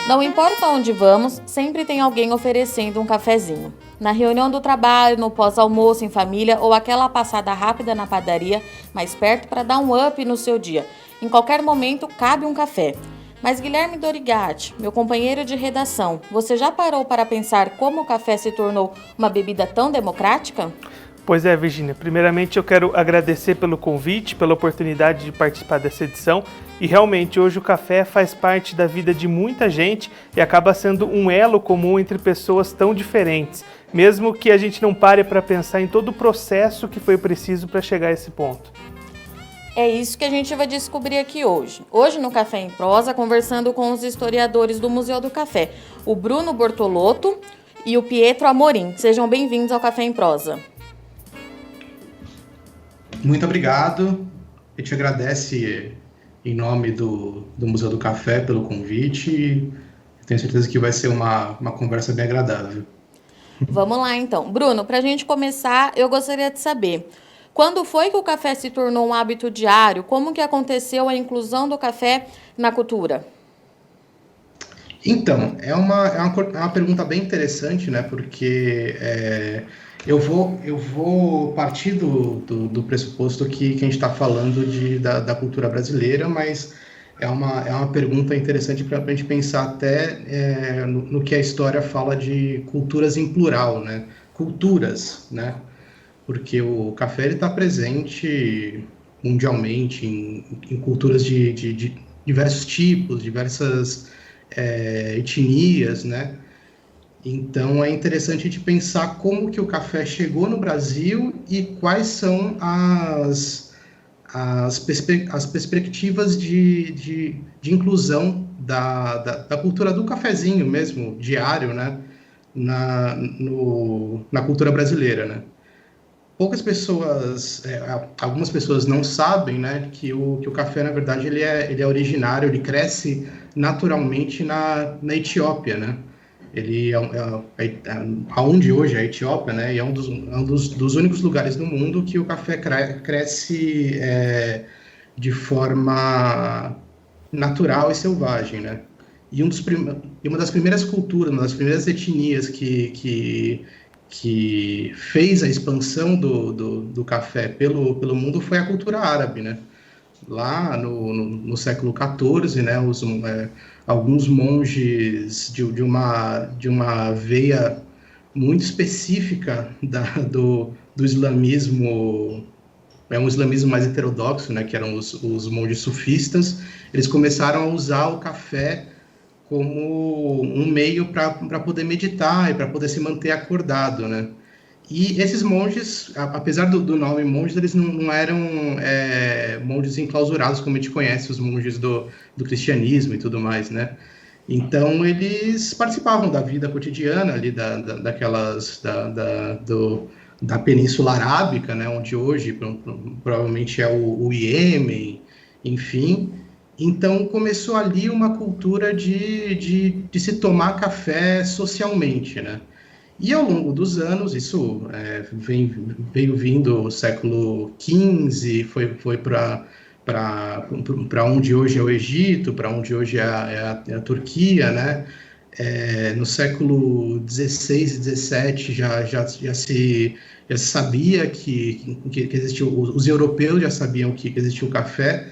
Não importa onde vamos, sempre tem alguém oferecendo um cafezinho. Na reunião do trabalho, no pós-almoço em família ou aquela passada rápida na padaria, mais perto para dar um up no seu dia. Em qualquer momento, cabe um café. Mas Guilherme Dorigatti, meu companheiro de redação, você já parou para pensar como o café se tornou uma bebida tão democrática? Pois é, Virgínia. Primeiramente, eu quero agradecer pelo convite, pela oportunidade de participar dessa edição. E realmente, hoje o café faz parte da vida de muita gente e acaba sendo um elo comum entre pessoas tão diferentes, mesmo que a gente não pare para pensar em todo o processo que foi preciso para chegar a esse ponto. É isso que a gente vai descobrir aqui hoje. Hoje no Café em Prosa, conversando com os historiadores do Museu do Café, o Bruno Bortolotto e o Pietro Amorim. Sejam bem-vindos ao Café em Prosa. Muito obrigado. A gente agradece em nome do Museu do Café pelo convite. Tenho certeza que vai ser uma conversa bem agradável. Vamos lá, então. Bruno, para a gente começar, eu gostaria de saber, quando foi que o café se tornou um hábito diário? Como que aconteceu a inclusão do café na cultura? Então, é uma pergunta bem interessante, né? Porque eu vou partir do pressuposto que a gente está falando da cultura brasileira, mas é uma pergunta interessante para a gente pensar até no que a história fala de culturas em plural, né? Culturas, né? Porque o café está presente mundialmente em culturas de diversos tipos, diversas etnias, né? Então é interessante de pensar como que o café chegou no Brasil e quais são as perspectivas de inclusão da cultura do cafezinho mesmo, diário, né? Na cultura brasileira, né? Algumas pessoas não sabem, né, que o café, na verdade, ele é originário, ele cresce naturalmente na Etiópia, né? Ele aonde hoje é a Etiópia, né? E é dos únicos lugares do mundo que o café cresce de forma natural e selvagem, né? E uma das primeiras culturas, uma das primeiras etnias que fez a expansão do café pelo mundo foi a cultura árabe, né? Lá no século XIV, né? Alguns monges de uma veia muito específica do islamismo, um islamismo mais heterodoxo, né? Que eram os monges sufistas. Eles começaram a usar o café como um meio para poder meditar e para poder se manter acordado, né? E esses monges, apesar do nome monges, eles não eram monges enclausurados como a gente conhece os monges do cristianismo e tudo mais, né? Então eles participavam da vida cotidiana ali da Península Arábica, né? Onde hoje provavelmente é o Iêmen, enfim. Então começou ali uma cultura de se tomar café socialmente, né? E ao longo dos anos, isso veio vindo o século XV, foi para onde hoje é o Egito, para onde hoje é a Turquia, né? No século XVI e XVII já se sabia que existia, os europeus já sabiam que existia o café,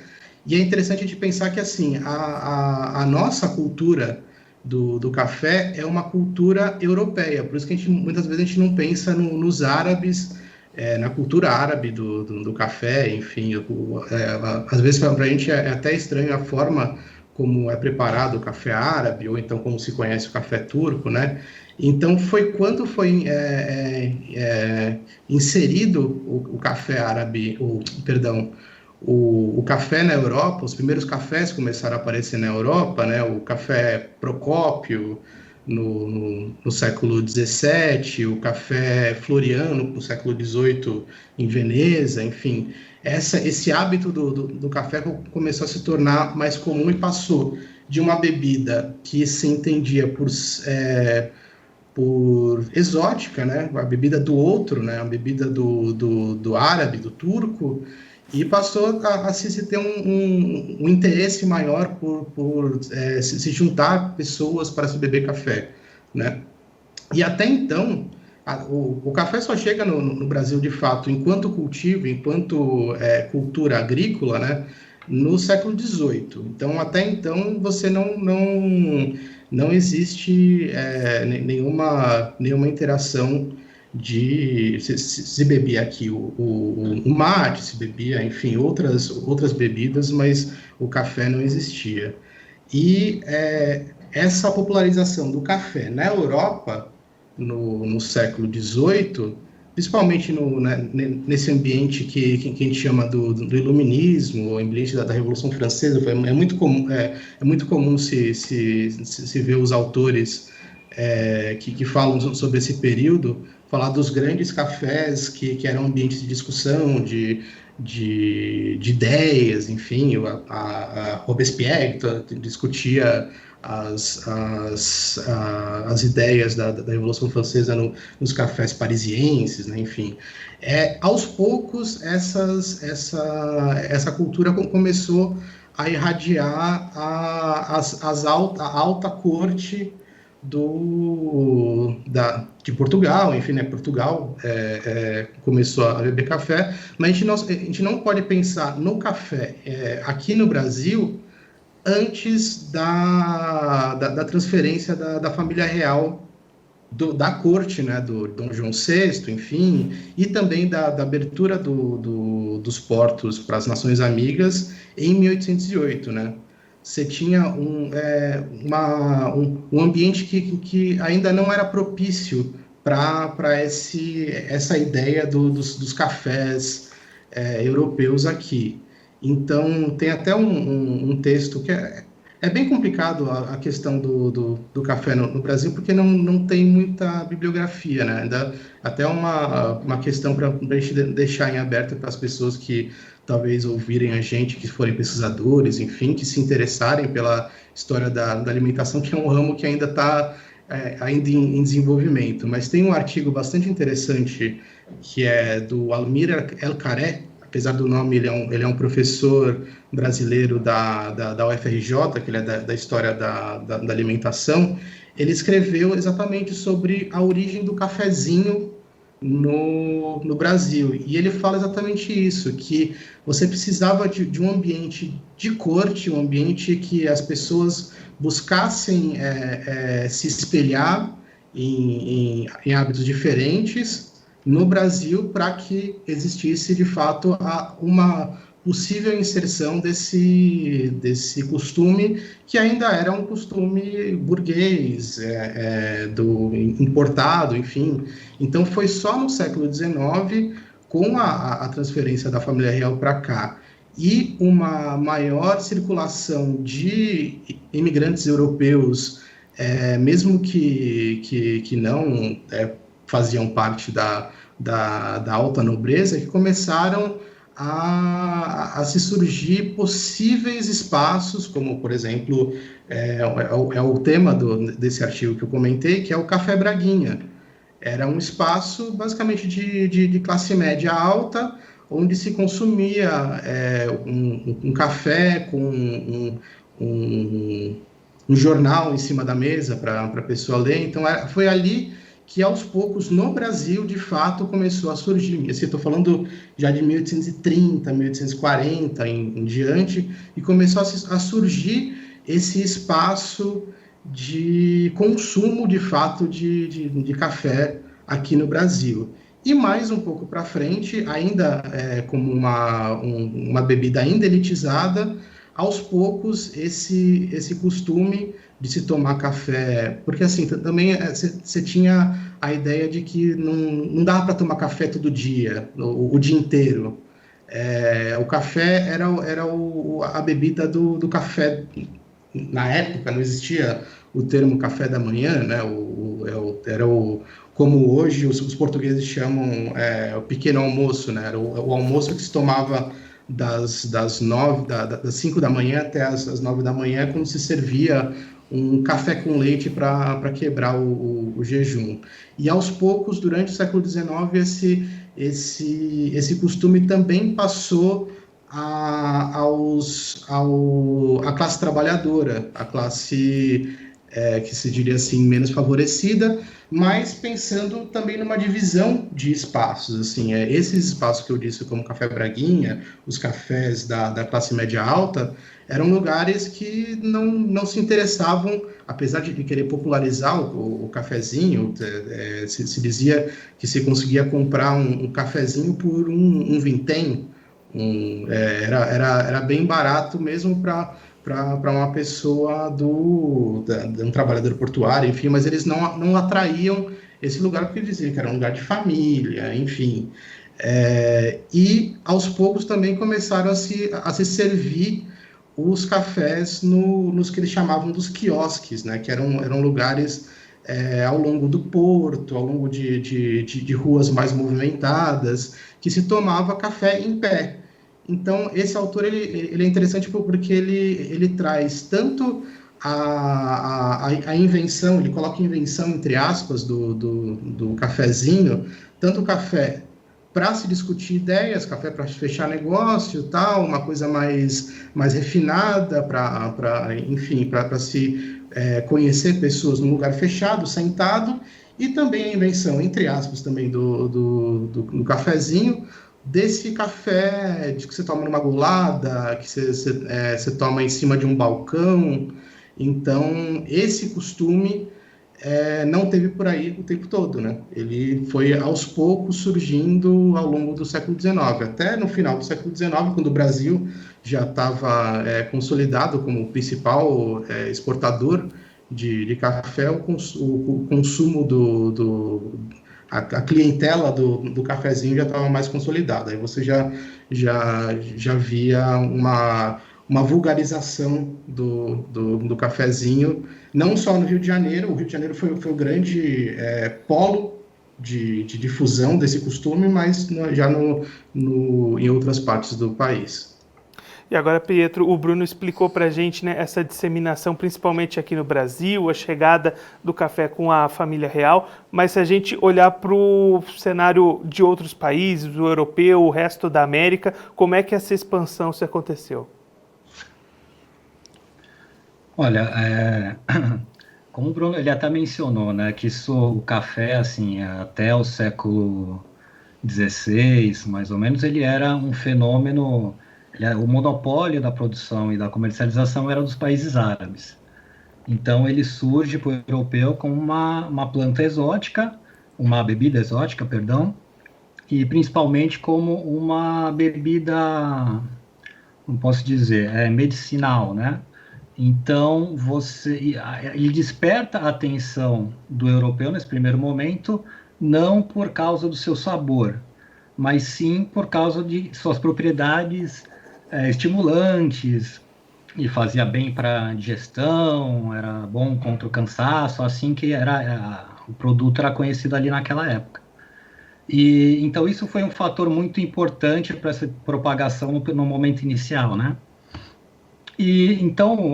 e é interessante de pensar que assim, a nossa cultura do café é uma cultura europeia, por isso que muitas vezes a gente não pensa nos árabes, na cultura árabe do café, enfim, às vezes para a gente é até estranho a forma como é preparado o café árabe, ou então como se conhece o café turco, né? Então foi quando foi inserido o café árabe, o café na Europa, os primeiros cafés começaram a aparecer na Europa, né? O café Procópio no século XVII, o café Floriano no século XVIII em Veneza, enfim. Esse hábito do café começou a se tornar mais comum e passou de uma bebida que se entendia por exótica, né? A bebida do outro, né? A bebida do árabe, do turco, E passou a se ter um interesse maior por se juntar pessoas para se beber café, né? E até então, o café só chega no Brasil, de fato, enquanto cultivo, enquanto cultura agrícola, né, no século XVIII. Então, até então, você não existe nenhuma interação se bebia aqui o mate, se bebia, enfim, outras bebidas, mas o café não existia. E essa popularização do café na Europa, no século XVIII, principalmente nesse ambiente que a gente chama do iluminismo, o ambiente da Revolução Francesa, é muito comum se ver os autores que falam sobre esse período, falar dos grandes cafés que eram ambientes de discussão, de ideias, enfim, a Robespierre discutia as ideias da Revolução Francesa nos cafés parisienses, né? Enfim. Aos poucos, essa cultura começou a irradiar a alta corte de Portugal, enfim, né? Portugal começou a beber café, mas a gente não pode pensar no café aqui no Brasil antes da transferência da família real da corte, né, do Dom João VI, enfim, e também da abertura dos portos para as Nações Amigas em 1808, né? Você tinha um ambiente que ainda não era propício para essa ideia dos cafés europeus aqui. Então, tem até um texto que é bem complicado a questão do café no Brasil, porque não tem muita bibliografia, né? Ainda até uma questão para a gente deixar em aberto para as pessoas que talvez ouvirem a gente, que forem pesquisadores, enfim, que se interessarem pela história da alimentação, que é um ramo que ainda está ainda em desenvolvimento. Mas tem um artigo bastante interessante que é do Almir El-Karé. Apesar do nome, ele é um professor brasileiro da UFRJ, que ele é da história da alimentação. Ele escreveu exatamente sobre a origem do cafezinho no Brasil. E ele fala exatamente isso, que você precisava de um ambiente de corte, um ambiente que as pessoas buscassem se espelhar em hábitos diferentes no Brasil, para que existisse, de fato, uma possível inserção desse costume, que ainda era um costume burguês, importado, enfim. Então, foi só no século XIX, com a transferência da família real para cá, e uma maior circulação de imigrantes europeus, mesmo que não faziam parte da alta nobreza, que começaram a se surgir possíveis espaços, como, por exemplo, o tema desse artigo que eu comentei, que é o Café Braguinha. Era um espaço, basicamente, de classe média alta, onde se consumia um café com um jornal em cima da mesa para a pessoa ler. Então, foi ali que aos poucos no Brasil, de fato, começou a surgir. Assim, estou falando já de 1830, 1840 em diante, e começou a surgir esse espaço de consumo, de fato, de café aqui no Brasil. E mais um pouco para frente, ainda como uma bebida ainda elitizada, aos poucos esse costume de se tomar café, porque assim, também você tinha a ideia de que não dava para tomar café todo dia, o dia inteiro. O café era a bebida do café. Na época não existia o termo café da manhã, né? Como hoje os portugueses chamam o pequeno almoço, né? Era o almoço que se tomava das 5 da manhã até as 9 da manhã, quando se servia um café com leite para quebrar o jejum. E aos poucos, durante o século XIX, esse costume também passou à classe trabalhadora, a classe que se diria assim menos favorecida, mas pensando também numa divisão de espaços, assim, esses espaços que eu disse como Café Braguinha, os cafés da classe média alta, eram lugares que não se interessavam, apesar de querer popularizar o cafezinho, se dizia que se conseguia comprar um cafezinho por um vintém, era bem barato mesmo para uma pessoa de um trabalhador portuário, enfim, mas eles não atraíam esse lugar porque eles diziam que era um lugar de família, enfim. E aos poucos também começaram a se servir os cafés nos que eles chamavam dos quiosques, né, que eram lugares ao longo do porto, ao longo de ruas mais movimentadas, que se tomava café em pé. Então, esse autor ele é interessante porque ele traz tanto a invenção, ele coloca invenção entre aspas do cafezinho, tanto o café para se discutir ideias, café para fechar negócio, tal, uma coisa mais refinada, enfim, para se conhecer pessoas num lugar fechado, sentado, e também a invenção, entre aspas, também do cafezinho, desse café de que você toma numa golada, que você toma em cima de um balcão. Então, esse costume não teve por aí o tempo todo, né? Ele foi aos poucos surgindo ao longo do século XIX, até no final do século XIX, quando o Brasil já estava consolidado como o principal exportador de café, o consumo a clientela do cafezinho já estava mais consolidada. Aí você já via uma vulgarização do cafezinho, não só no Rio de Janeiro. O Rio de Janeiro foi o grande polo de difusão desse costume, mas já em outras partes do país. E agora, Pietro, o Bruno explicou para a gente, né, essa disseminação, principalmente aqui no Brasil, a chegada do café com a família real, mas se a gente olhar para o cenário de outros países, o europeu, o resto da América, como é que essa expansão se aconteceu? Olha, como o Bruno ele até mencionou, né, que o café, assim, até o século XVI, mais ou menos, ele era um fenômeno. O monopólio da produção e da comercialização era dos países árabes. Então, ele surge para o europeu como uma planta exótica, uma bebida exótica, perdão, e principalmente como uma bebida, não posso dizer, medicinal, né? Então, ele desperta a atenção do europeu nesse primeiro momento, não por causa do seu sabor, mas sim por causa de suas propriedades estimulantes, e fazia bem para digestão, era bom contra o cansaço, assim que o produto era conhecido ali naquela época. E então isso foi um fator muito importante para essa propagação no momento inicial, né? E então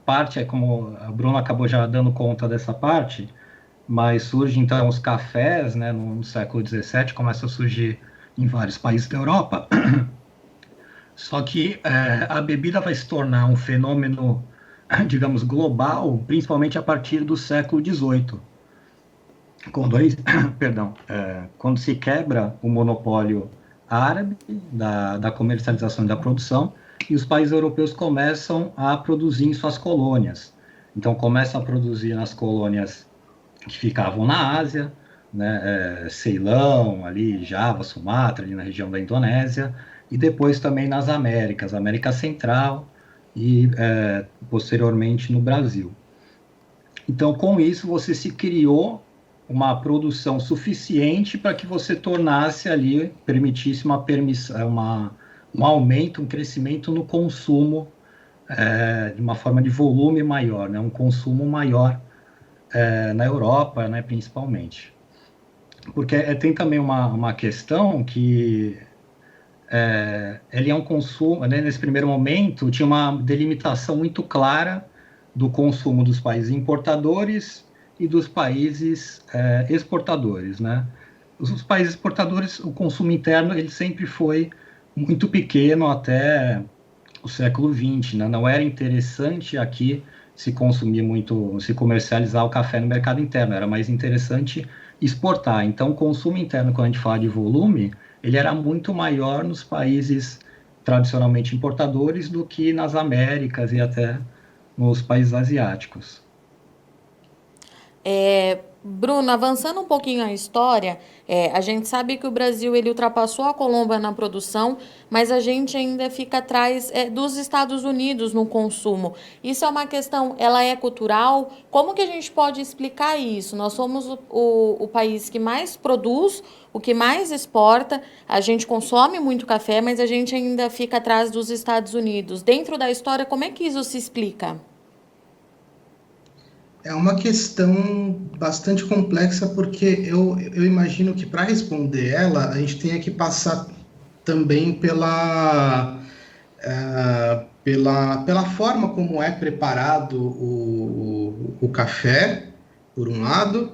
parte como o Bruno acabou já dando conta dessa parte, mas surge então os cafés, né? No século XVII começa a surgir em vários países da Europa. Só que a bebida vai se tornar um fenômeno, digamos, global, principalmente a partir do século XVIII, quando se quebra o monopólio árabe da comercialização e da produção, e os países europeus começam a produzir em suas colônias. Então, começam a produzir nas colônias que ficavam na Ásia, né, Ceilão, ali, Java, Sumatra, ali na região da Indonésia, e depois também nas Américas, América Central e posteriormente no Brasil. Então, com isso, você se criou uma produção suficiente para que você tornasse ali, permitisse um aumento, um crescimento no consumo, de uma forma de volume maior, né? Um consumo maior na Europa, né, principalmente. Porque tem também uma questão que ele é um consumo, né, nesse primeiro momento, tinha uma delimitação muito clara do consumo dos países importadores e dos países exportadores, né? Os países exportadores, o consumo interno, ele sempre foi muito pequeno até o século XX, né? Não era interessante aqui se consumir muito, se comercializar o café no mercado interno, era mais interessante exportar. Então, o consumo interno, quando a gente fala de volume, ele era muito maior nos países tradicionalmente importadores do que nas Américas e até nos países asiáticos. Bruno, avançando um pouquinho a história, a gente sabe que o Brasil ele ultrapassou a Colômbia na produção, mas a gente ainda fica atrás dos Estados Unidos no consumo. Isso é uma questão, ela é cultural? Como que a gente pode explicar isso? Nós somos o país que mais produz, o que mais exporta, a gente consome muito café, mas a gente ainda fica atrás dos Estados Unidos. Dentro da história, como é que isso se explica? É uma questão bastante complexa, porque eu imagino que para responder ela, a gente tenha que passar também pela forma como é preparado o café, por um lado,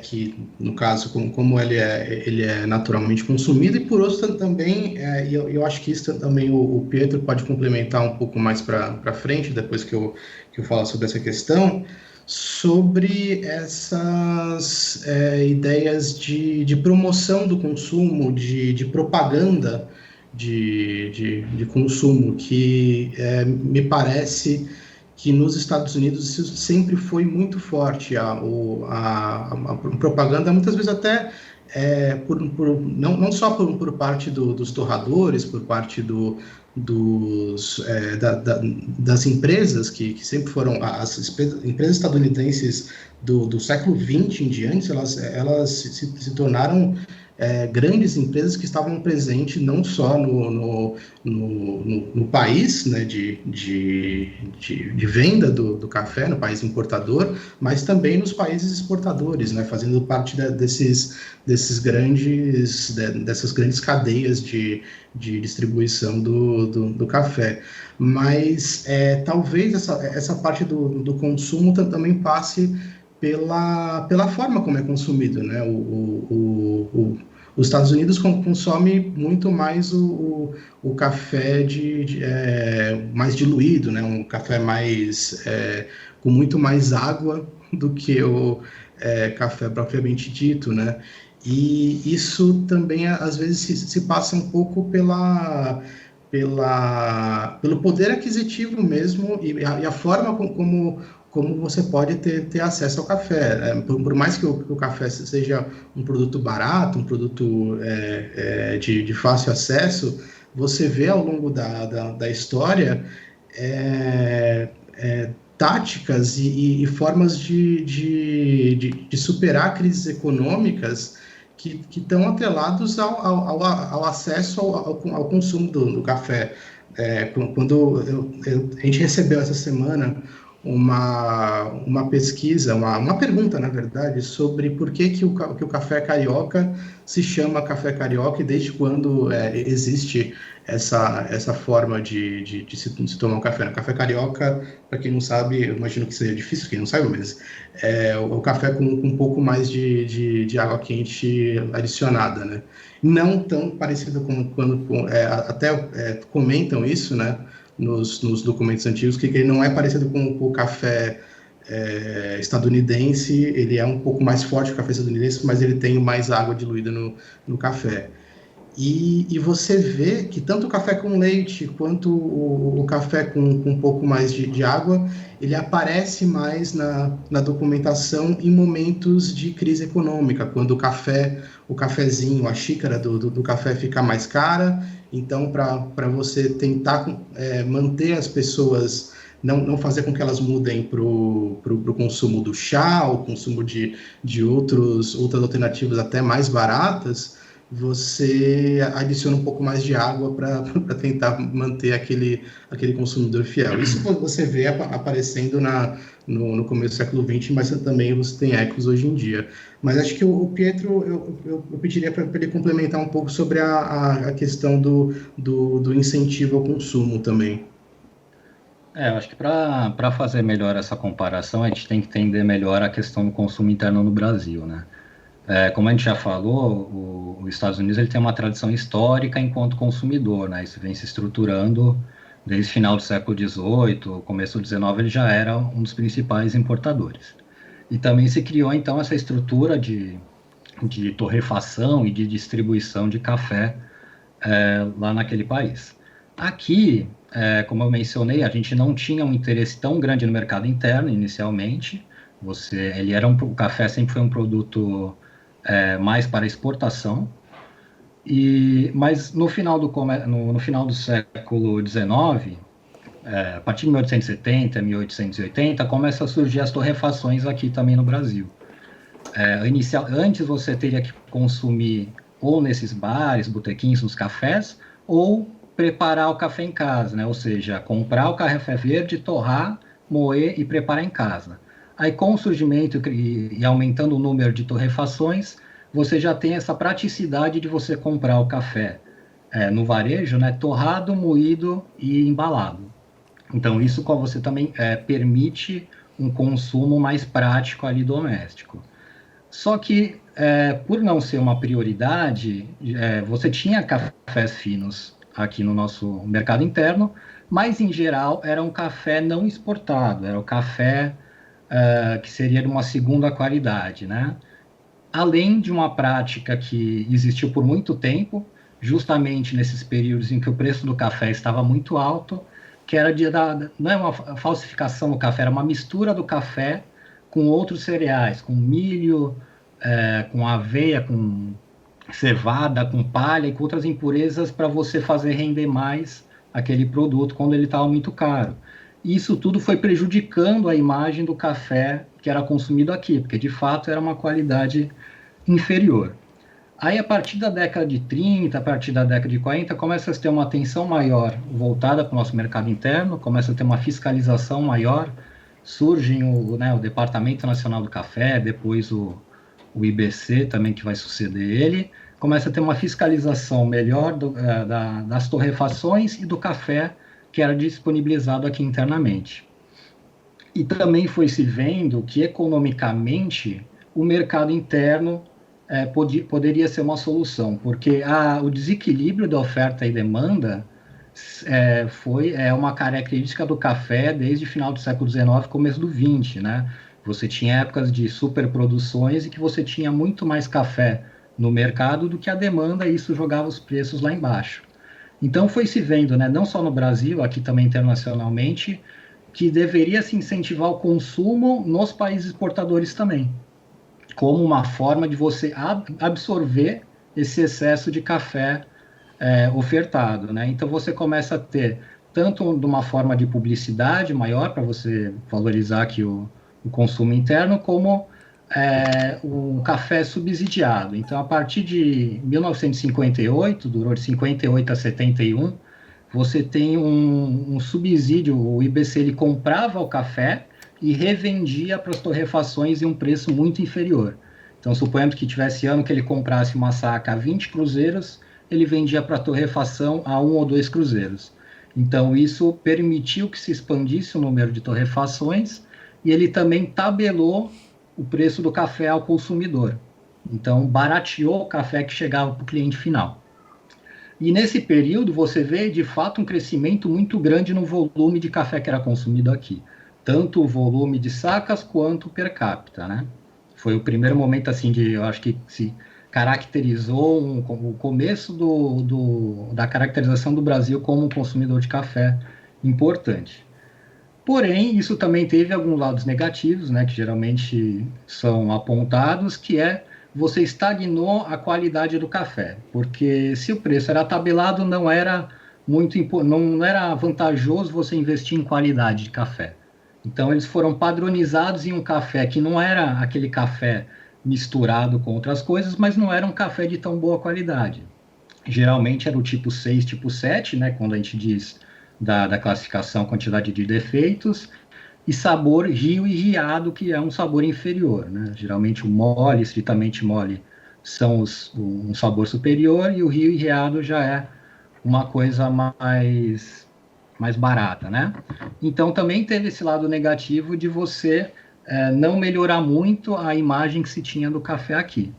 que no caso, como ele é naturalmente consumido, e por outro também, e eu acho que isso também o Pietro pode complementar um pouco mais para frente, depois que eu falar sobre essa questão, sobre essas ideias de promoção do consumo, de propaganda de consumo, que me parece que nos Estados Unidos isso sempre foi muito forte, a propaganda, muitas vezes até não só por parte dos torradores, por parte das empresas que sempre foram as empresas estadunidenses do século XX em diante, elas se tornaram grandes empresas que estavam presentes não só no país, né, de venda do café, no país importador, mas também nos países exportadores, né, fazendo parte dessas grandes cadeias de distribuição do café. Mas talvez essa parte do consumo também passe pela forma como é consumido, né? Os Estados Unidos consome muito mais o café mais diluído, né? Um café mais com muito mais água do que o café propriamente dito, né? E isso também às vezes se passa um pouco pelo poder aquisitivo mesmo e a forma como você pode ter acesso ao café. Por mais que o café seja um produto barato, um produto de fácil acesso, você vê ao longo da história táticas e formas de superar crises econômicas que estão atrelados ao acesso ao consumo do café. Quando a gente recebeu essa semana uma pesquisa, uma pergunta, na verdade, sobre por que o café carioca se chama café carioca e desde quando existe essa forma de se tomar um café. O café carioca, para quem não sabe, eu imagino que seja difícil, quem não sabe, mas o café com um pouco mais de água quente adicionada, né? Não tão parecido com quando até comentam isso, né? Nos documentos antigos, que ele não é parecido com o café estadunidense, ele é um pouco mais forte que o café estadunidense, mas ele tem mais água diluída no café. E você vê que tanto o café com leite quanto o café com um pouco mais de água, ele aparece mais na documentação em momentos de crise econômica, quando o cafezinho, a xícara do café fica mais cara. Então, para você tentar manter as pessoas, não fazer com que elas mudem para o consumo do chá, o consumo de outras alternativas até mais baratas, você adiciona um pouco mais de água para tentar manter aquele consumidor fiel. Isso você vê aparecendo no começo do século XX, mas também você tem ecos hoje em dia. Mas acho que o Pietro, eu pediria para ele complementar um pouco sobre a questão do incentivo ao consumo também. Eu acho que para fazer melhor essa comparação, a gente tem que entender melhor a questão do consumo interno no Brasil, né? Como a gente já falou, os Estados Unidos ele tem uma tradição histórica enquanto consumidor, né? Isso vem se estruturando desde o final do século XVIII, começo do XIX, ele já era um dos principais importadores. E também se criou, então, essa estrutura de torrefação e de distribuição de café lá naquele país. Aqui, como eu mencionei, a gente não tinha um interesse tão grande no mercado interno inicialmente. O café sempre foi um produto mais para exportação. Mas no final do século XIX, a partir de 1870, 1880, começa a surgir as torrefações aqui também no Brasil. Antes você teria que consumir ou nesses bares, botequins, nos cafés, ou preparar o café em casa, né? Ou seja, comprar o café verde, torrar, moer e preparar em casa. Aí com o surgimento e aumentando o número de torrefações, você já tem essa praticidade de você comprar o café no varejo, né? Torrado, moído e embalado. Então isso você também permite um consumo mais prático ali doméstico. Só que, por não ser uma prioridade, você tinha cafés finos aqui no nosso mercado interno, mas, em geral, era um café não exportado, era o café que seria de uma segunda qualidade, né? Além de uma prática que existiu por muito tempo, justamente nesses períodos em que o preço do café estava muito alto, que era não é uma falsificação do café, era uma mistura do café com outros cereais, com milho, com aveia, com cevada, com palha e com outras impurezas para você fazer render mais aquele produto quando ele estava muito caro. E isso tudo foi prejudicando a imagem do café que era consumido aqui, porque de fato era uma qualidade inferior. Aí, a partir da década de 30, a partir da década de 40, começa a ter uma atenção maior voltada para o nosso mercado interno, começa a ter uma fiscalização maior, surge o Departamento Nacional do Café, depois o IBC também, que vai suceder ele, começa a ter uma fiscalização melhor das torrefações e do café que era disponibilizado aqui internamente. E também foi se vendo que, economicamente, o mercado interno poderia ser uma solução, porque o desequilíbrio da oferta e demanda é uma característica do café desde o final do século XIX, começo do XX, né? Você tinha épocas de superproduções e que você tinha muito mais café no mercado do que a demanda, e isso jogava os preços lá embaixo. Então foi se vendo, né, não só no Brasil, aqui também internacionalmente, que deveria se incentivar o consumo nos países exportadores também, como uma forma de você absorver esse excesso de café ofertado, né? Então você começa a ter tanto de uma forma de publicidade maior para você valorizar aqui o consumo interno, como o café subsidiado. Então, a partir de 1958, durou de 58 a 71, você tem um subsídio, o IBC ele comprava o café e revendia para as torrefações em um preço muito inferior. Então, suponhando que tivesse ano que ele comprasse uma saca a 20 cruzeiros, ele vendia para a torrefação a 1 ou 2 cruzeiros. Então, isso permitiu que se expandisse o número de torrefações e ele também tabelou o preço do café ao consumidor. Então, barateou o café que chegava para o cliente final. E nesse período, você vê, de fato, um crescimento muito grande no volume de café que era consumido aqui. Tanto o volume de sacas quanto per capita, né? Foi o primeiro momento, assim, eu acho que se caracterizou o começo da caracterização do Brasil como um consumidor de café importante. Porém, isso também teve alguns lados negativos, né, que geralmente são apontados, que você estagnou a qualidade do café, porque se o preço era tabelado, não era vantajoso você investir em qualidade de café. Então, eles foram padronizados em um café que não era aquele café misturado com outras coisas, mas não era um café de tão boa qualidade. Geralmente era o tipo 6, tipo 7, né, quando a gente diz da classificação quantidade de defeitos, e sabor rio e riado, que é um sabor inferior, né? Geralmente o mole, estritamente mole, são um sabor superior, e o rio e riado já é uma coisa mais barata, né? Então também teve esse lado negativo de você não melhorar muito a imagem que se tinha do café aqui.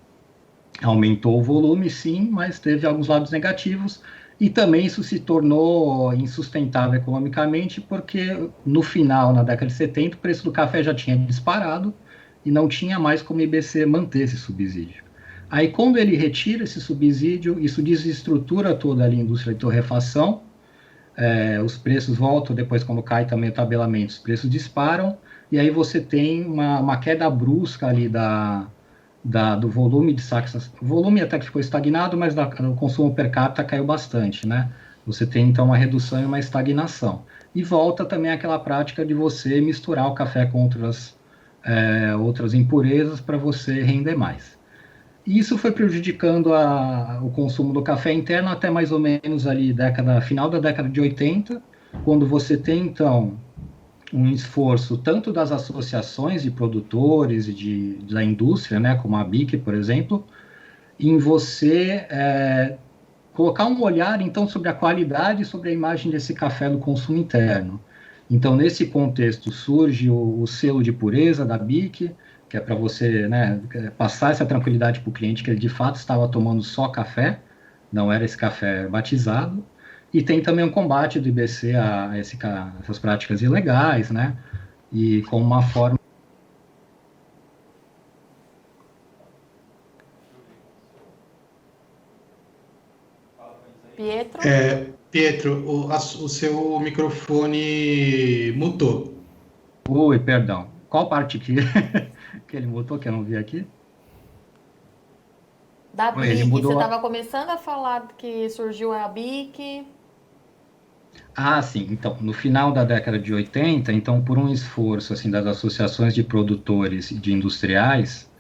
aumentou o volume, sim, mas teve alguns lados negativos. E também isso se tornou insustentável economicamente, porque no final, na década de 70, o preço do café já tinha disparado e não tinha mais como o IBC manter esse subsídio. Aí, quando ele retira esse subsídio, isso desestrutura toda ali a indústria de torrefação, os preços voltam, depois quando cai também o tabelamento, os preços disparam, e aí você tem uma queda brusca ali do volume de saques. O volume até que ficou estagnado, mas o consumo per capita caiu bastante, né? Você tem, então, uma redução e uma estagnação. E volta também aquela prática de você misturar o café com outras impurezas para você render mais. E isso foi prejudicando o consumo do café interno até mais ou menos ali final da década de 80, quando você tem, então, um esforço tanto das associações de produtores e da indústria, né, como a BIC, por exemplo, em você colocar um olhar, então, sobre a qualidade e sobre a imagem desse café no consumo interno. Então, nesse contexto, surge o selo de pureza da BIC, que é para você, né, passar essa tranquilidade para o cliente que ele de fato estava tomando só café, não era esse café batizado. E tem também um combate do IBC a essas práticas ilegais, né? E como uma forma... Pietro? Pietro, o seu microfone mutou. Ui, perdão. Qual parte que ele mutou, que eu não vi aqui? Da Ele BIC, você mudou... estava começando a falar que surgiu a BIC. Ah, sim. Então, no final da década de 80, então, por um esforço assim das associações de produtores e de industriais,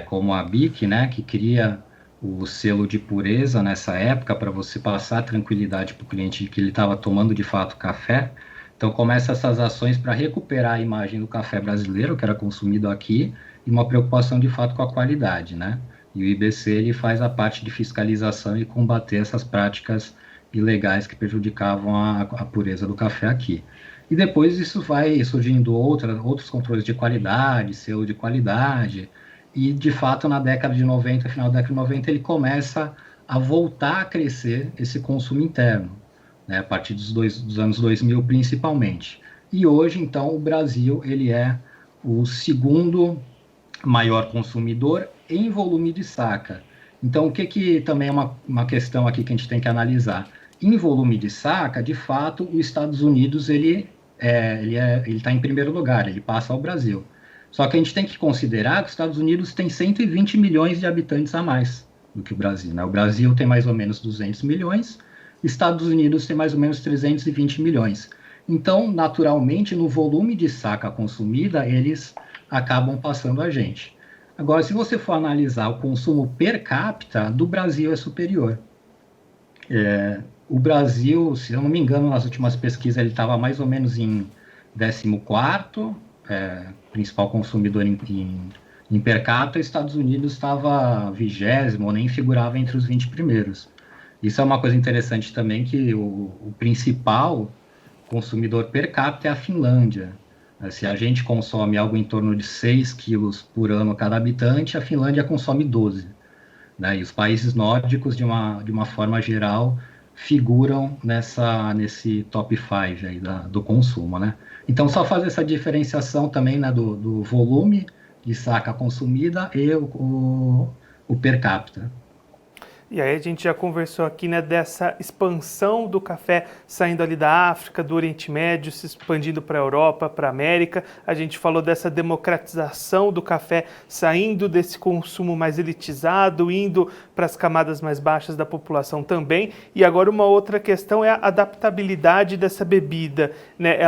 como a BIC, né, que cria o selo de pureza nessa época para você passar tranquilidade para o cliente de que ele estava tomando de fato café. Então, começa essas ações para recuperar a imagem do café brasileiro que era consumido aqui e uma preocupação de fato com a qualidade, né? E o IBC ele faz a parte de fiscalização e combater essas práticas ilegais que prejudicavam a pureza do café aqui. E depois isso vai surgindo outros controles de qualidade, selo de qualidade, e de fato na década de 90, final da década de 90, ele começa a voltar a crescer esse consumo interno, né, a partir dos anos 2000 principalmente. E hoje, então, o Brasil ele é o segundo maior consumidor em volume de saca. Então, o que também é uma questão aqui que a gente tem que analisar? Em volume de saca, de fato, os Estados Unidos ele está em primeiro lugar, ele passa ao Brasil. Só que a gente tem que considerar que os Estados Unidos tem 120 milhões de habitantes a mais do que o Brasil, né? O Brasil tem mais ou menos 200 milhões, Estados Unidos tem mais ou menos 320 milhões. Então, naturalmente, no volume de saca consumida, eles acabam passando a gente. Agora, se você for analisar o consumo per capita, do Brasil é superior. O Brasil, se eu não me engano, nas últimas pesquisas, ele estava mais ou menos em 14º, principal consumidor em per capita, e os Estados Unidos estava 20º, ou nem figurava entre os 20 primeiros. Isso é uma coisa interessante também, que o principal consumidor per capita é a Finlândia. Se a gente consome algo em torno de 6 quilos por ano cada habitante, a Finlândia consome 12. Né? E os países nórdicos, de uma forma geral, figuram nesse top 5 aí do consumo. Né? Então, só fazer essa diferenciação também, né, do volume de saca consumida e o per capita. E aí a gente já conversou aqui, né, dessa expansão do café saindo ali da África, do Oriente Médio, se expandindo para a Europa, para a América. A gente falou dessa democratização do café saindo desse consumo mais elitizado, indo para as camadas mais baixas da população também. E agora uma outra questão é a adaptabilidade dessa bebida, né?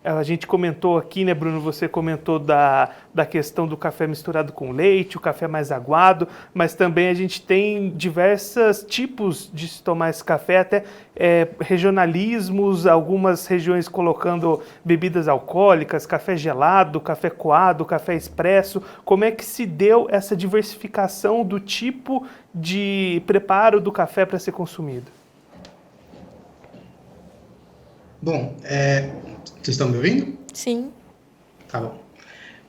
A gente comentou aqui, né, Bruno, você comentou da questão do café misturado com leite, o café mais aguado, mas também a gente tem diversos tipos de se tomar esse café, até regionalismos, algumas regiões colocando bebidas alcoólicas, café gelado, café coado, café expresso. Como é que se deu essa diversificação do tipo de preparo do café para ser consumido? Bom, vocês estão me ouvindo? Sim. Tá bom.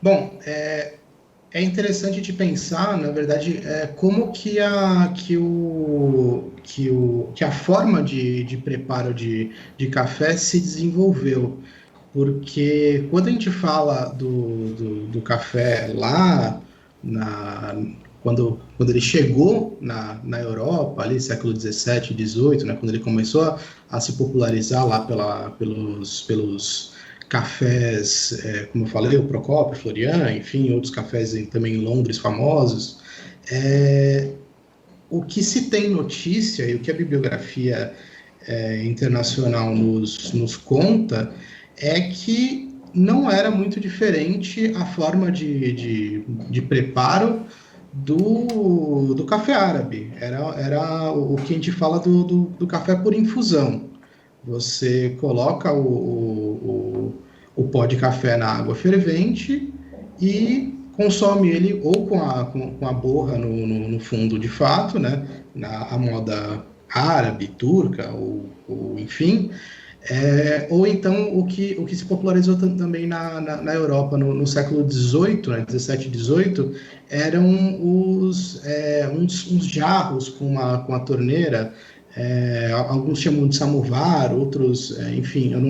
Bom, É interessante de pensar, na verdade, como que a forma de preparo de café se desenvolveu. Porque quando a gente fala do café lá, na, quando ele chegou na Europa, ali século XVII, XVIII, né, quando ele começou a se popularizar lá pelos cafés, como eu falei, o Procópio, Florian, enfim, outros cafés também em Londres famosos, o que se tem notícia e o que a bibliografia internacional nos conta é que não era muito diferente a forma de preparo do café árabe. Era o que a gente fala do café por infusão. Você coloca o pó de café na água fervente e consome ele ou com a borra no fundo de fato, né? A moda árabe, turca, ou enfim, ou então o que se popularizou também na Europa no século XVIII, né, 17 e 18, eram uns jarros com a torneira, alguns chamam de samovar, outros, enfim, eu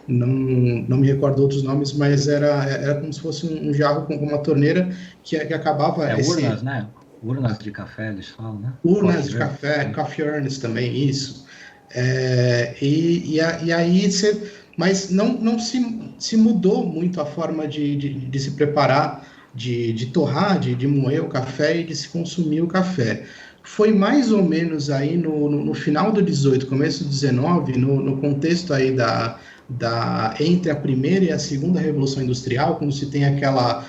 não me recordo outros nomes, mas era como se fosse um jarro com uma torneira que acabava... urnas, né? Urnas de café, eles falam, né? Urnas de café, coffee urns também, isso. E aí mas não se mudou muito a forma de se preparar, de torrar, de moer o café e de se consumir o café. Foi mais ou menos aí no final do 18, começo do 19, no contexto aí entre a primeira e a segunda Revolução Industrial, quando se tem aquela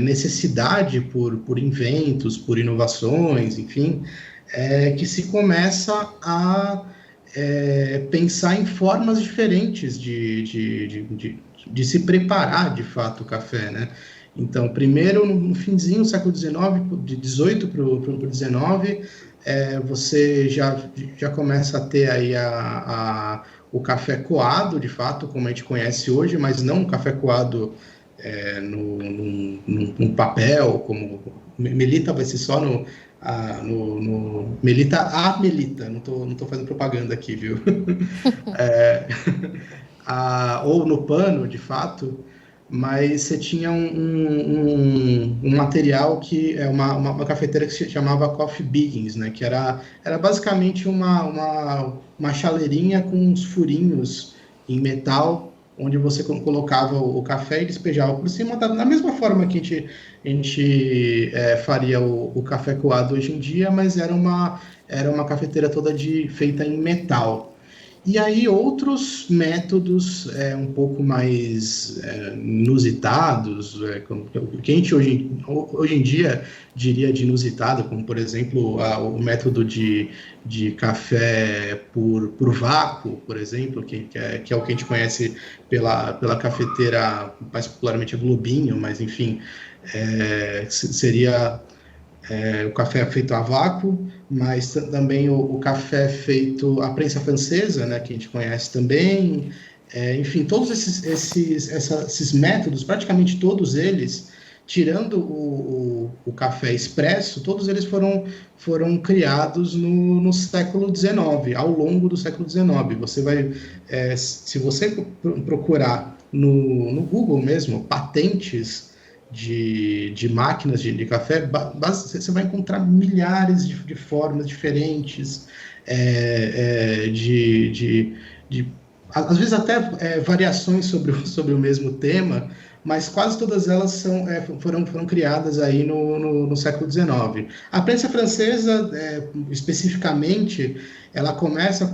necessidade por inventos, por inovações, enfim, que se começa a pensar em formas diferentes de se preparar, de fato, o café, né? Então, primeiro, no finzinho do século XIX, de 18 para o 19, você já começa a ter aí o café coado, de fato, como a gente conhece hoje, mas não um café coado num papel, como Melita vai ser só no Melita, não tô fazendo propaganda aqui, viu? Ou no pano, de fato, mas você tinha um material que é uma cafeteira que se chamava Coffee Biggins, né? Que era basicamente uma chaleirinha com uns furinhos em metal, onde você colocava o café e despejava por cima, da mesma forma que a gente faria o café coado hoje em dia, mas era uma cafeteira toda feita em metal. E aí outros métodos um pouco mais inusitados, o que a gente hoje em dia diria de inusitado, como por exemplo o método de café por vácuo, por exemplo, que é o que a gente conhece pela cafeteira, mais popularmente a Globinho, mas enfim, seria o café feito a vácuo, mas também o café feito a prensa francesa, né, que a gente conhece também. Enfim, todos esses métodos, praticamente todos eles, tirando o café expresso, todos eles foram criados no século XIX, ao longo do século XIX. Você vai, se você procurar no Google mesmo, patentes de máquinas de café, você vai encontrar milhares de formas diferentes, às vezes até variações sobre o mesmo tema, mas quase todas elas foram criadas aí no século XIX. A prensa francesa, especificamente, ela começa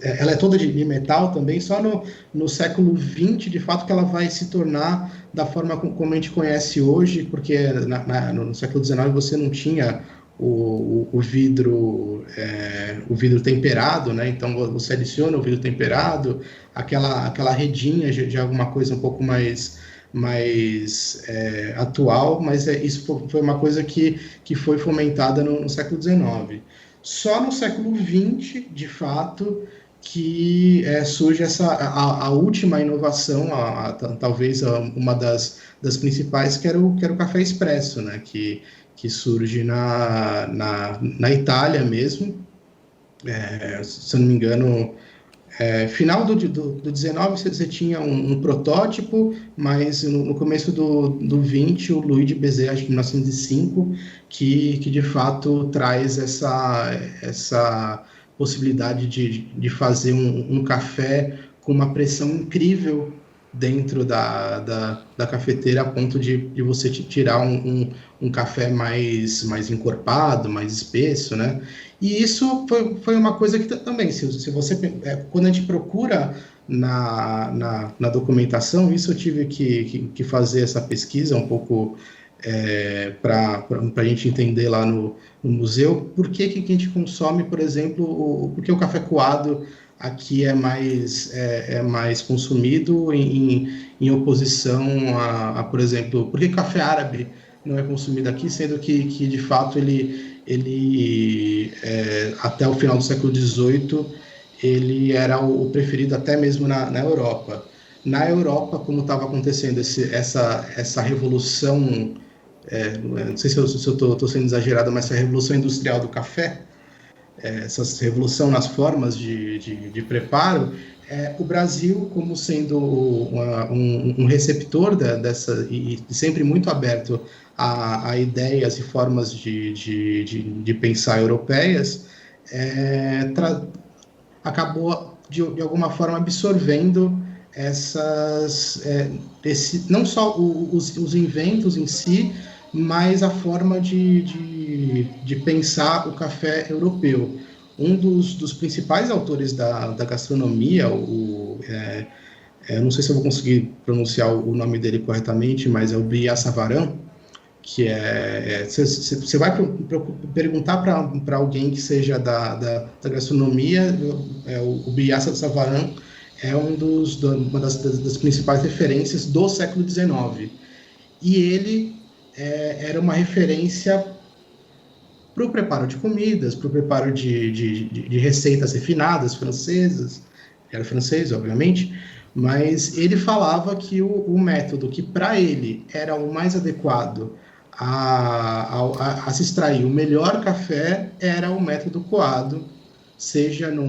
ela é toda de metal também, só no século XX, de fato, que ela vai se tornar da forma como a gente conhece hoje, porque no século XIX você não tinha o vidro temperado, né? Então você adiciona o vidro temperado, aquela redinha de alguma coisa um pouco mais atual, mas isso foi uma coisa que foi fomentada no século XIX. Só no século XX, de fato, que surge a última inovação, talvez uma das principais, que era o café expresso, né? Que surge na Itália mesmo, se eu não me engano, final do 19 você tinha um protótipo, mas no começo do 20 o Louis de Bezet, acho que em 1905, que de fato traz essa possibilidade de fazer um café com uma pressão incrível dentro da cafeteira, a ponto de você tirar um café mais encorpado, mais espesso, né? E isso foi uma coisa que também, se você, quando a gente procura na documentação, isso eu tive que fazer essa pesquisa um pouco para a gente entender lá no museu, por que a gente consome, por exemplo, porque o café coado aqui é mais consumido em oposição por exemplo, por que café árabe não é consumido aqui, sendo que de fato ele até o final do século XVIII ele era o preferido até mesmo na Europa. Na Europa, como estava acontecendo essa revolução, não sei se eu estou sendo exagerado, mas essa revolução industrial do café, essa revolução nas formas de preparo, o Brasil, como sendo um receptor dessa, e sempre muito aberto a ideias e formas de pensar europeias, acabou, de alguma forma, absorvendo não só os inventos em si, mas a forma de pensar o café europeu. Um dos principais autores da gastronomia, eu não sei se eu vou conseguir pronunciar o nome dele corretamente, mas é o Brillat Savarin, que você vai perguntar para alguém que seja da gastronomia, o Brillat Savarin é uma das principais referências do século XIX. E ele era uma referência para o preparo de comidas, para o preparo de receitas refinadas francesas, era francês, obviamente, mas ele falava que o método que para ele era o mais adequado a se extrair o melhor café era o método coado, seja no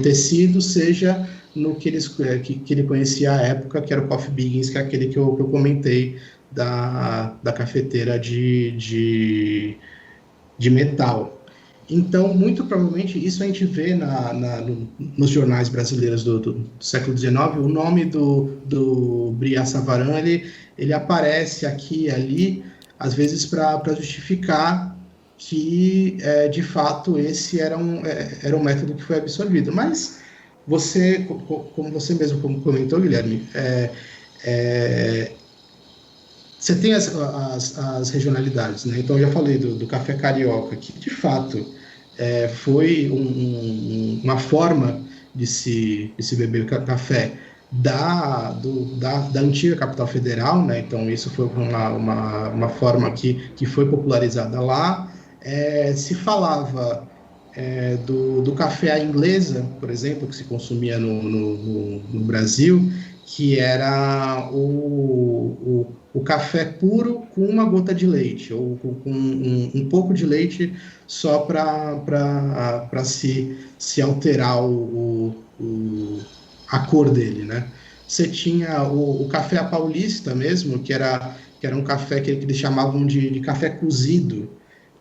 tecido, seja no que ele conhecia à época, que era o Coffee Biggins, que é aquele que eu comentei da cafeteira de metal. Então, muito provavelmente, isso a gente vê nos jornais brasileiros do século XIX, o nome do Brillat Savarin, ele aparece aqui e ali, às vezes para justificar que, de fato, esse era um método que foi absorvido. Mas como você mesmo comentou, Guilherme, você tem as regionalidades, né? Então, eu já falei do café carioca, que, de fato, foi uma forma de se beber café da antiga capital federal, né? Então, isso foi uma forma que foi popularizada lá. Se falava do café à inglesa, por exemplo, que se consumia no Brasil, que era o café puro com uma gota de leite, ou com um pouco de leite só para se alterar a cor dele, né? Você tinha o café à paulista mesmo, que era um café que eles chamavam de café cozido,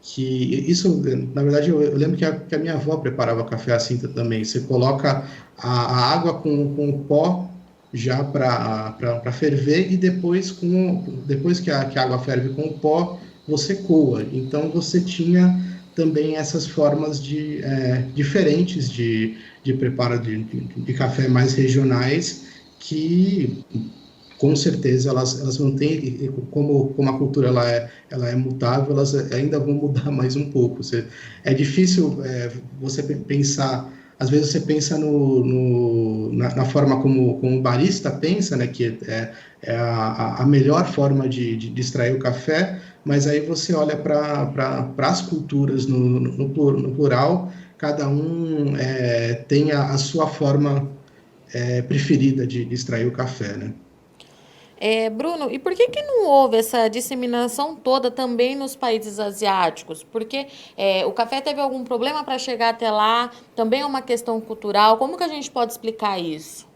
que isso, na verdade, eu lembro que a minha avó preparava café assim também. Você coloca a água com o pó já para ferver, e depois que a água ferve com o pó, você coa. Então, você tinha também essas formas diferentes de preparo de café mais regionais, que com certeza elas vão ter, como a cultura ela é mutável, elas ainda vão mudar mais um pouco. É difícil você pensar, às vezes você pensa na forma como o barista pensa, né, que é a melhor forma de extrair o café, mas aí você olha para as culturas no plural, cada um tem a sua forma preferida de extrair o café, né? Bruno, e por que que não houve essa disseminação toda também nos países asiáticos? Porque o café teve algum problema para chegar até lá? Também é uma questão cultural. Como que a gente pode explicar isso?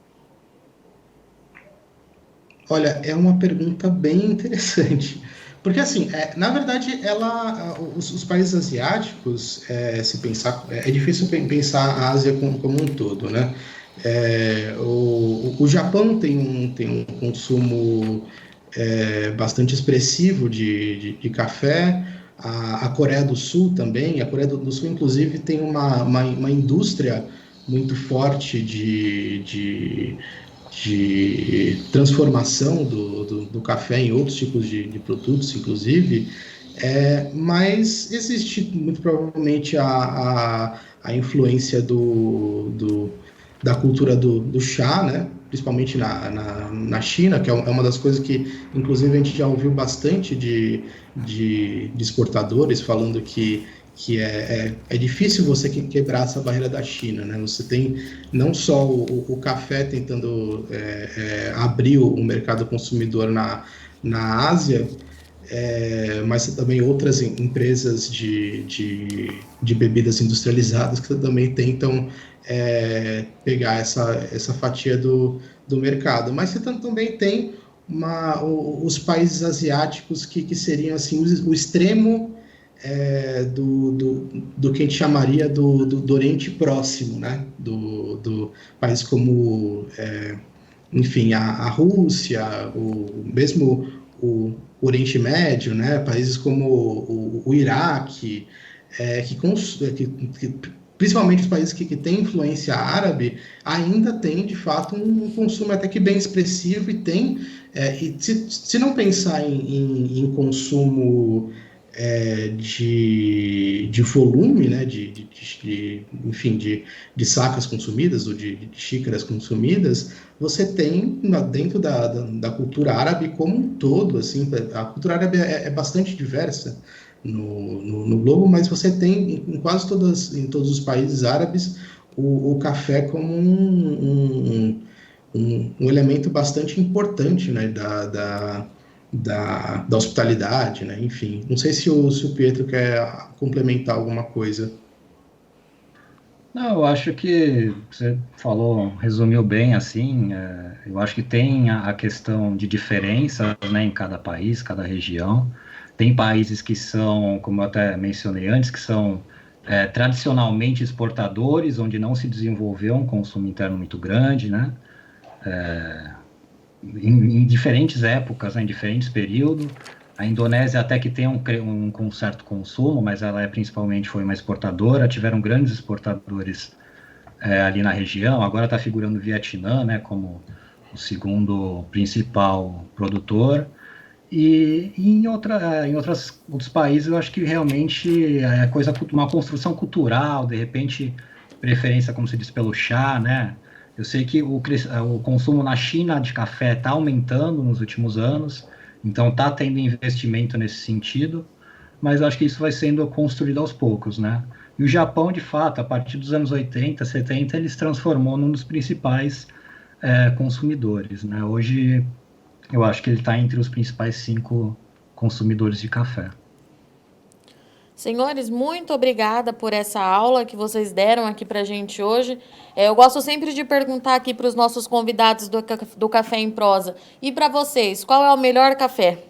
Olha, é uma pergunta bem interessante. Porque, assim, na verdade, os países asiáticos, se pensar, é difícil pensar a Ásia como um todo, né? O Japão tem um consumo bastante expressivo de café, a Coreia do Sul também. A Coreia do Sul, inclusive, tem uma indústria muito forte de transformação do café em outros tipos de produtos, inclusive, mas existe muito provavelmente a influência da cultura do chá, né? Principalmente na China, que é uma das coisas que, inclusive, a gente já ouviu bastante de exportadores falando que é difícil você quebrar essa barreira da China, né? Você tem não só o café tentando abrir o mercado consumidor na Ásia, mas também outras empresas de bebidas industrializadas que também tentam pegar essa fatia do mercado. Mas você também tem os países asiáticos que seriam assim, o extremo do que a gente chamaria do Oriente Próximo, né? Do países como, enfim, a Rússia, mesmo o Oriente Médio, né? Países como o Iraque, principalmente os países que têm influência árabe, ainda tem, de fato, um consumo até que bem expressivo e tem, e se não pensar em consumo de volume, né, enfim, de sacas consumidas ou de xícaras consumidas, você tem dentro da cultura árabe como um todo, assim, a cultura árabe é bastante diversa no globo, mas você tem em em todos os países árabes o café como um elemento bastante importante, né, da hospitalidade, né? Enfim, não sei se o Pietro quer complementar alguma coisa. Não, eu acho que você falou, resumiu bem, assim, eu acho que tem a questão de diferenças, né, em cada país, cada região. Tem países que são, como eu até mencionei antes, que são tradicionalmente exportadores, onde não se desenvolveu um consumo interno muito grande, né? Em diferentes épocas, né, em diferentes períodos. A Indonésia até que tem um certo consumo, mas ela principalmente foi uma exportadora, tiveram grandes exportadores ali na região, agora está figurando o Vietnã, né, como o segundo principal produtor, e em outros países eu acho que realmente é uma construção cultural, de repente preferência, como se diz, pelo chá, né. Eu sei que o consumo na China de café está aumentando nos últimos anos, então está tendo investimento nesse sentido, mas eu acho que isso vai sendo construído aos poucos, né? E o Japão, de fato, a partir dos anos 80, 70, ele se transformou num dos principais consumidores, né? Hoje, eu acho que ele está entre os principais 5 consumidores de café. Senhores, muito obrigada por essa aula que vocês deram aqui para a gente hoje. Eu gosto sempre de perguntar aqui para os nossos convidados do Café em Prosa. E para vocês, qual é o melhor café?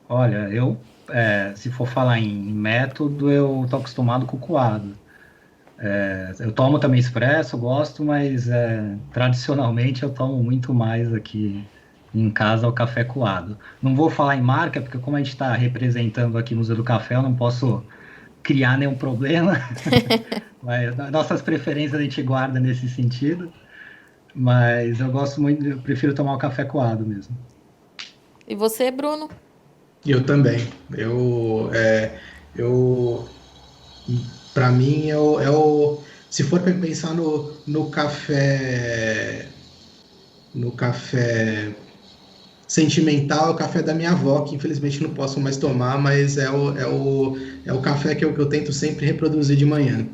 Olha, se for falar em método, eu estou acostumado com o coado. Eu tomo também expresso, gosto, mas tradicionalmente eu tomo muito mais aqui em casa o café coado. Não vou falar em marca, porque como a gente está representando aqui o Museu do Café, eu não posso criar nenhum problema. Mas nossas preferências a gente guarda nesse sentido. Mas eu gosto muito, eu prefiro tomar o café coado mesmo. E você, Bruno? Eu também. Para mim, se for para pensar no café sentimental é o café da minha avó, que infelizmente não posso mais tomar, mas é o café que eu tento sempre reproduzir de manhã.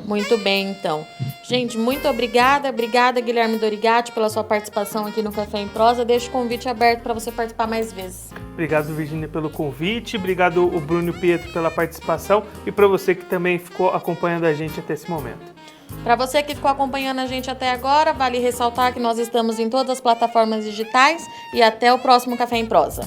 Muito bem, então. Gente, muito obrigada. Obrigada, Guilherme Dorigatti, pela sua participação aqui no Café em Prosa. Deixo o convite aberto para você participar mais vezes. Obrigado, Virgínia, pelo convite. Obrigado, o Bruno e o Pietro, pela participação. E para você que também ficou acompanhando a gente até esse momento. Para você que ficou acompanhando a gente até agora, vale ressaltar que nós estamos em todas as plataformas digitais. E até o próximo Café em Prosa.